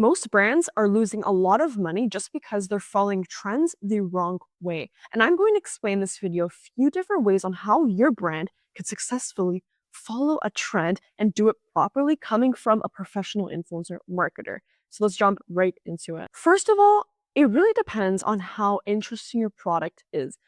Most brands are losing a lot of money just because they're following trends the wrong way. And I'm going to explain in this video a few different ways on how your brand could successfully follow a trend and do it properly coming from a professional influencer marketer. So let's jump right into it. First of all, it really depends on how interesting your product is.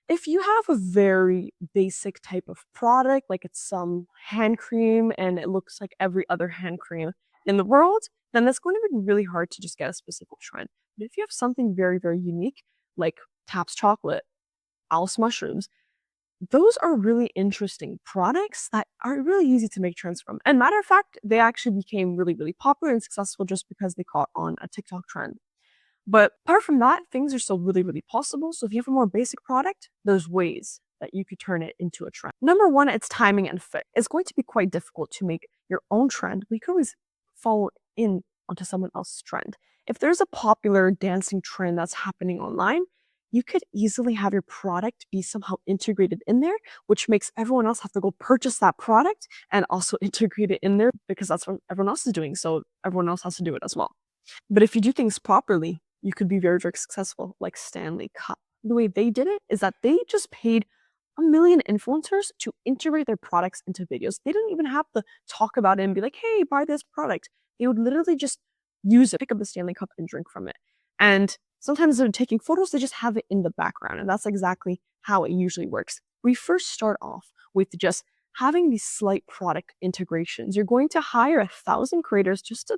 If you have a very basic type of product, like it's some hand cream and it looks like every other hand cream in the world, then that's going to be really hard to just get a specific trend. But if you have something very, very unique, like Taps chocolate, Alice mushrooms, those are really interesting products that are really easy to make trends from. And matter of fact, they actually became really, really popular and successful just because they caught on a TikTok trend. But apart from that, things are still really, really possible. So if you have a more basic product, there's ways that you could turn it into a trend. Number one, it's timing and fit. It's going to be quite difficult to make your own trend. We could always follow in onto someone else's trend. If there's a popular dancing trend that's happening online, you could easily have your product be somehow integrated in there, which makes everyone else have to go purchase that product and also integrate it in there because that's what everyone else is doing. So everyone else has to do it as well. But if you do things properly, you could be very, very successful, like Stanley Cup. The way they did it is that they just paid 1 million influencers to integrate their products into videos. They didn't even have to talk about it and be like, hey, buy this product. They would literally just use it, pick up the Stanley Cup and drink from it. And sometimes they're taking photos, they just have it in the background. And that's exactly how it usually works. We first start off with just having these slight product integrations. You're going to hire 1,000 creators just to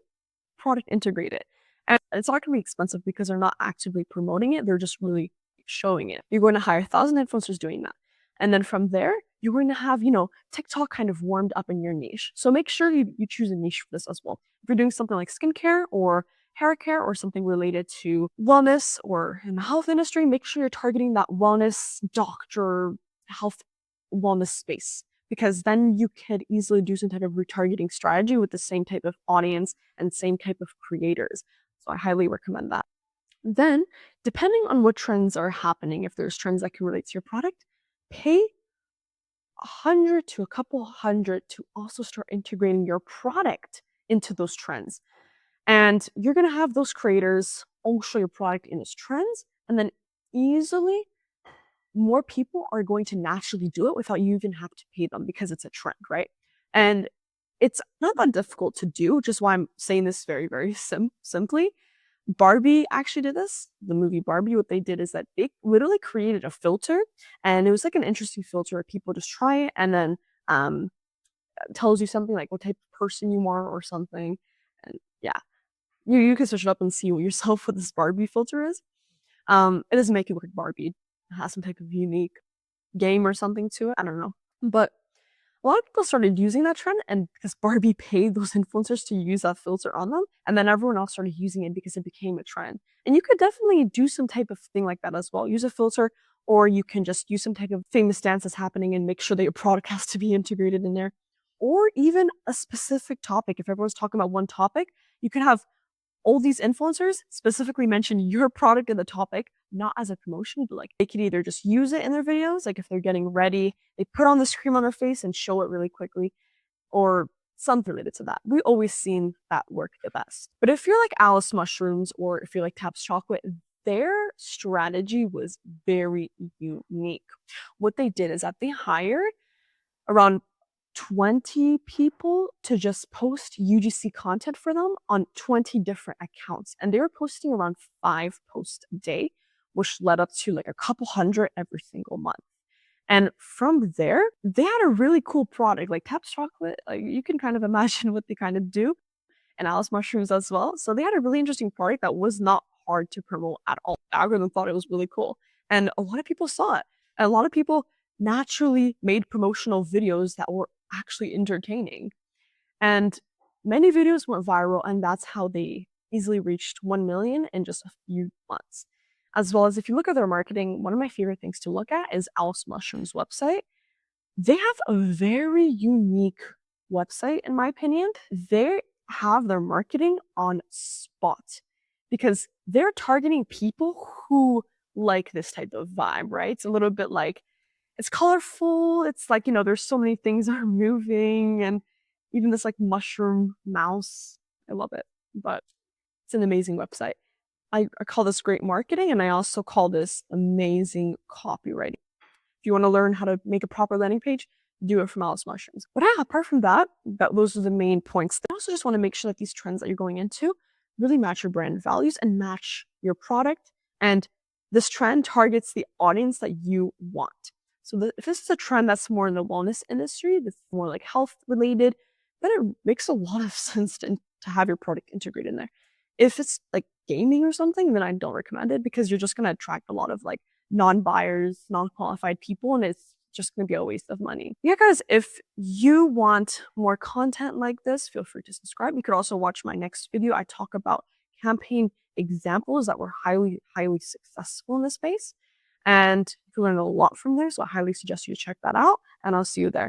product integrate it. And it's not going to be expensive because they're not actively promoting it. They're just really showing it. You're going to hire 1,000 influencers doing that. And then from there, you're going to have, TikTok kind of warmed up in your niche. So make sure you choose a niche for this as well. If you're doing something like skincare or hair care or something related to wellness or in the health industry, make sure you're targeting that wellness doctor, health wellness space, because then you could easily do some type of retargeting strategy with the same type of audience and same type of creators. So I highly recommend that. Then, depending on what trends are happening, if there's trends that can relate to your product, pay 100 to a couple hundred to also start integrating your product into those trends. And you're going to have those creators all show your product in its trends, and then easily more people are going to naturally do it without you even have to pay them because it's a trend, right? And it's not that difficult to do, which is why I'm saying this very, very simply. Barbie actually did this. The movie Barbie, what they did is that they literally created a filter, and it was like an interesting filter where people just try it and then tells you something like what type of person you are or something. And yeah, you can search it up and see what yourself what this Barbie filter is. It doesn't make it look like Barbie. It has some type of unique game or something to it. I don't know. But a lot of people started using that trend, and because Barbie paid those influencers to use that filter on them, and then everyone else started using it because it became a trend. And you could definitely do some type of thing like that as well. Use a filter, or you can just use some type of famous dance that's happening and make sure that your product has to be integrated in there. Or even a specific topic. If everyone's talking about one topic, you could have all these influencers specifically mention your product in the topic, not as a promotion, but like they could either just use it in their videos, like if they're getting ready, they put on this cream on their face and show it really quickly, or something related to that. We've always seen that work the best. But if you're like Alice Mushrooms or if you're like Taps Chocolate, their strategy was very unique. What they did is that they hired around 20 people to just post UGC content for them on 20 different accounts. And they were posting around 5 posts a day, which led up to like a couple hundred every single month. And from there, they had a really cool product, like Taps Chocolate. Like you can kind of imagine what they kind of do, and Alice Mushrooms as well. So they had a really interesting product that was not hard to promote at all. The algorithm thought it was really cool. And a lot of people saw it. And a lot of people naturally made promotional videos that were actually entertaining. And many videos went viral, and that's how they easily reached 1 million in just a few months. As well as if you look at their marketing, one of my favorite things to look at is Alice Mushroom's website. They have a very unique website, in my opinion. They have their marketing on spot because they're targeting people who like this type of vibe, right? It's a little bit like it's colorful. It's like, there's so many things are moving and even this like mushroom mouse. I love it. But It's an amazing website. I call this great marketing, and I also call this amazing copywriting. If you want to learn how to make a proper landing page, do it from Alice Mushrooms. But yeah, apart from that, those are the main points. I also just want to make sure that these trends that you're going into really match your brand values and match your product. And this trend targets the audience that you want. So if this is a trend that's more in the wellness industry, that's more like health related, then it makes a lot of sense to have your product integrated in there. If it's like gaming or something, then I don't recommend it because you're just going to attract a lot of like non-buyers, non-qualified people, and it's just going to be a waste of money. Yeah, guys, if you want more content like this, feel free to subscribe. You could also watch my next video. I talk about campaign examples that were highly, highly successful in this space. And you can learn a lot from there. So I highly suggest you check that out, and I'll see you there.